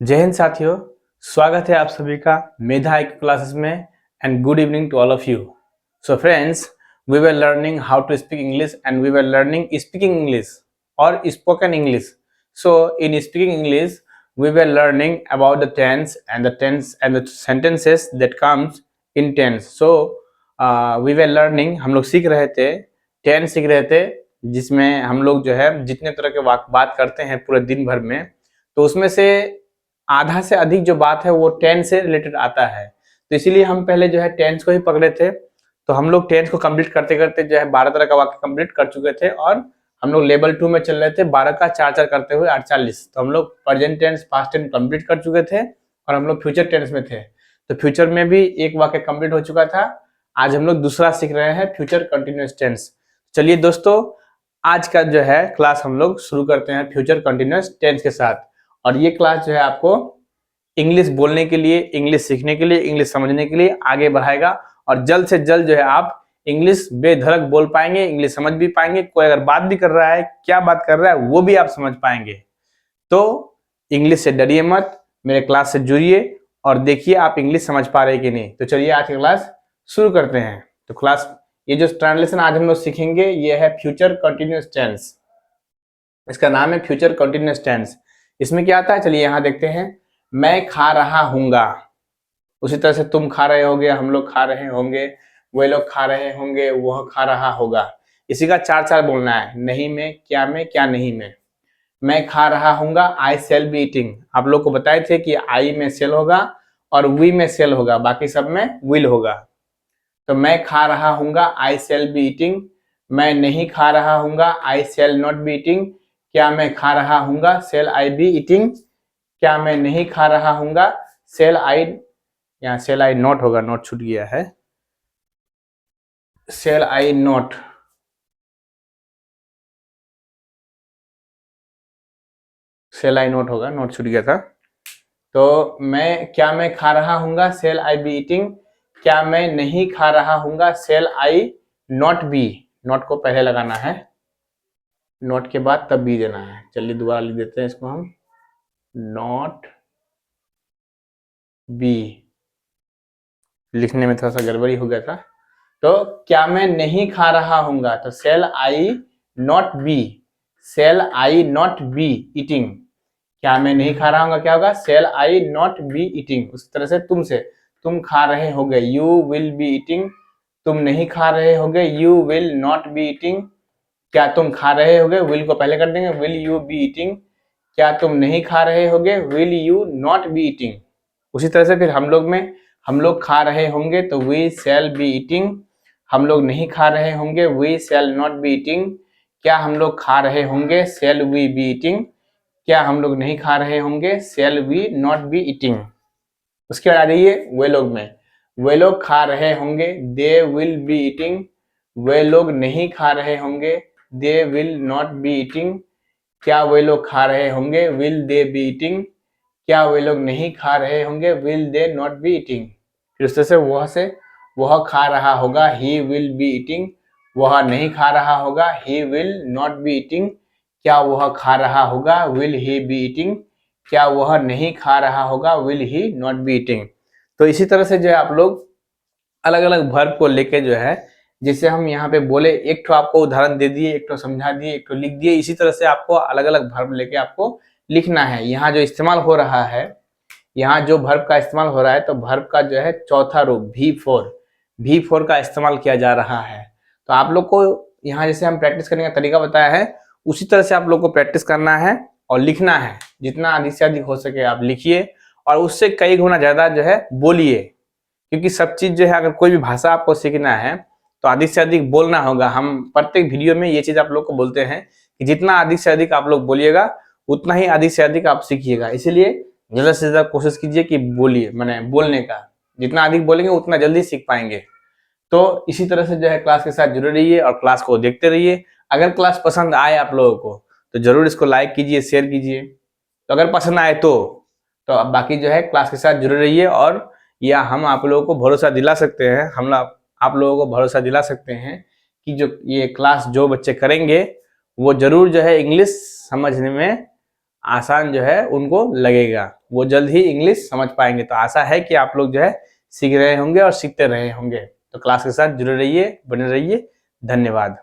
जय हिंद साथियों, स्वागत है आप सभी का मेधा IQ क्लासेस में and good evening to all of you. So friends, we were learning how to speak English and we were learning speaking English और spoken English. So in speaking English we were learning about the tense and the sentences that comes in tense. So we were learning, हम लोग सीख रहे थे, tense सीख रहे थे, जिसमें हम लोग जो है जितने तरह के बात करते हैं पूरे दिन भर में, तो उसमें से आधा से अधिक जो बात है वो टेंस से रिलेटेड आता है। तो इसीलिए हम पहले जो है टेंस को ही पकड़े थे। तो हम लोग टेंस को कंप्लीट करते करते जो है 12 तरह का वाक्य कंप्लीट कर चुके थे और हम लोग लेवल 2 में चल रहे थे, 12 का 4 करते हुए 48। तो हम लोग present tense, past tense complete कर चुके थे और हम लोग फ्यूचर टेंस में थे। तो फ्यूचर में भी एक वाक्य कंप्लीट हो चुका था। आज हम लोग दूसरा सीख रहे हैं, फ्यूचर कंटिन्यूअस टेंस। चलिए दोस्तों, आज का जो है क्लास हम लोग शुरू करते हैं फ्यूचर कंटिन्यूअस टेंस के साथ। और ये क्लास जो है आपको इंग्लिश बोलने के लिए, इंग्लिश सीखने के लिए, इंग्लिश समझने के लिए आगे बढ़ाएगा और जल्द से जल्द जो है आप इंग्लिश बेधड़क बोल पाएंगे, इंग्लिश समझ भी पाएंगे। कोई अगर बात भी कर रहा है, क्या बात कर रहा है वो भी आप समझ पाएंगे। तो इंग्लिश से डरिए मत, मेरे क्लास से जुड़िए और देखिए आप इंग्लिश समझ पा रहे कि नहीं। तो चलिए आज की क्लास शुरू करते हैं। तो क्लास, ये जो ट्रांसलेशन आज हम लोग सीखेंगे ये है फ्यूचर कंटिन्यूअस टेंस। इसका नाम है फ्यूचर कंटिन्यूअस टेंस। इसमें क्या आता है, चलिए यहाँ देखते हैं। मैं खा रहा हूँगा, उसी तरह से तुम खा रहे होगे, हम लोग खा रहे होंगे, वे लोग खा रहे होंगे, वह खा रहा होगा। इसी का 4 बोलना है, नहीं में, क्या नहीं में। मैं खा रहा हूँगा, आई सेल बी ईटिंग। आप लोग को बताए थे कि आई में सेल होगा और वी में सेल होगा, बाकी सब में विल होगा। तो मैं खा रहा हूँगा, आई सेल बी ईटिंग। मैं नहीं खा रहा हूँगा, I shall not be eating. क्या मैं खा रहा हूँगा, सेल आई बी ईटिंग। क्या मैं नहीं खा रहा हूँगा, सेल आई, यहाँ सेल आई नॉट होगा, नॉट छूट गया है, shall I not, shall I not होगा, नॉट छूट गया था। तो क्या मैं खा रहा हूँगा, सेल आई बी ईटिंग। क्या मैं नहीं खा रहा हूँगा, shall I not be. Not को पहले लगाना है, नॉट के बाद तब बी देना है। चलिए दोबारा लिख देते हैं इसको हम, नॉट बी। लिखने में थोड़ा सा गड़बड़ी हो गया था। तो क्या मैं नहीं खा रहा हूँगा, तो shall I not be, shall I not be eating. क्या मैं नहीं खा रहा हूँगा, क्या होगा, shall I not be eating. उस तरह से तुम से, तुम खा रहे होगे, यू विल बी ईटिंग। तुम नहीं खा रहे होगे, you will not be eating. क्या तुम खा रहे होगे, विल को पहले कर देंगे, विल यू बी ईटिंग। क्या तुम नहीं खा रहे होगे, will you not be eating. उसी तरह से फिर हम लोग में, हम लोग खा रहे होंगे तो वी शैल बी ईटिंग। हम लोग नहीं खा रहे होंगे, we shall not be eating. क्या हम लोग खा रहे होंगे, शैल वी बी ईटिंग। क्या हम लोग नहीं खा रहे होंगे, shall we not be eating. उसके बाद आ जाइए वे लोग में, वे लोग खा रहे होंगे, दे विल बी ईटिंग। वे लोग नहीं खा रहे होंगे, they will not be eating. क्या वे लोग खा रहे होंगे, विल दे बी ईटिंग। क्या वे लोग नहीं खा रहे होंगे, will they not be eating. फिर उससे से वह खा रहा होगा, ही विल बी ईटिंग। वह नहीं खा रहा होगा, he will not be eating. क्या वह खा रहा होगा, विल ही बी ईटिंग। क्या वह नहीं खा रहा होगा, will he not be eating. तो इसी तरह से जो है आप लोग अलग अलग वर्ब को लेके जो है, जिसे हम यहाँ पे बोले, एक तो आपको उदाहरण दे दिए, एक तो समझा दिए, एक तो लिख दिए। इसी तरह से आपको अलग अलग वर्ब लेके आपको लिखना है। यहाँ जो इस्तेमाल हो रहा है, यहाँ जो वर्ब का इस्तेमाल हो रहा है, तो वर्ब का जो है चौथा रूप V4 का इस्तेमाल किया जा रहा है। तो आप लोग को यहाँ जैसे हम प्रैक्टिस करने का तरीका बताया है, उसी तरह से आप लोग को प्रैक्टिस करना है और लिखना है। जितना अधिक से अधिक हो सके आप लिखिए और उससे कई गुना ज्यादा जो है बोलिए, क्योंकि सब चीज जो है, अगर कोई भी भाषा आपको सीखना है तो अधिक से अधिक बोलना होगा। हम प्रत्येक वीडियो में ये चीज आप लोग को बोलते हैं कि जितना अधिक से अधिक आप लोग बोलिएगा, उतना ही अधिक से अधिक आप सीखिएगा। इसलिए ज्यादा से ज्यादा कोशिश कीजिए कि बोलिए, मैंने बोलने का, जितना अधिक बोलेंगे उतना जल्दी सीख पाएंगे। तो इसी तरह से जो है क्लास के साथ जुड़े रहिए और क्लास को देखते रहिए। अगर क्लास पसंद आए आप लोगों को तो जरूर इसको लाइक कीजिए, शेयर कीजिए। तो अगर पसंद आए तो अब बाकी जो है क्लास के साथ जुड़े रहिए। और या हम आप लोगों को भरोसा दिला सकते हैं, हम आप लोगों को भरोसा दिला सकते हैं कि जो ये क्लास जो बच्चे करेंगे वो जरूर जो है इंग्लिश समझने में आसान जो है उनको लगेगा, वो जल्द ही इंग्लिश समझ पाएंगे। तो आशा है कि आप लोग जो है सीख रहे होंगे और सीखते रहे होंगे। तो क्लास के साथ जुड़े रहिए, बने रहिए। धन्यवाद।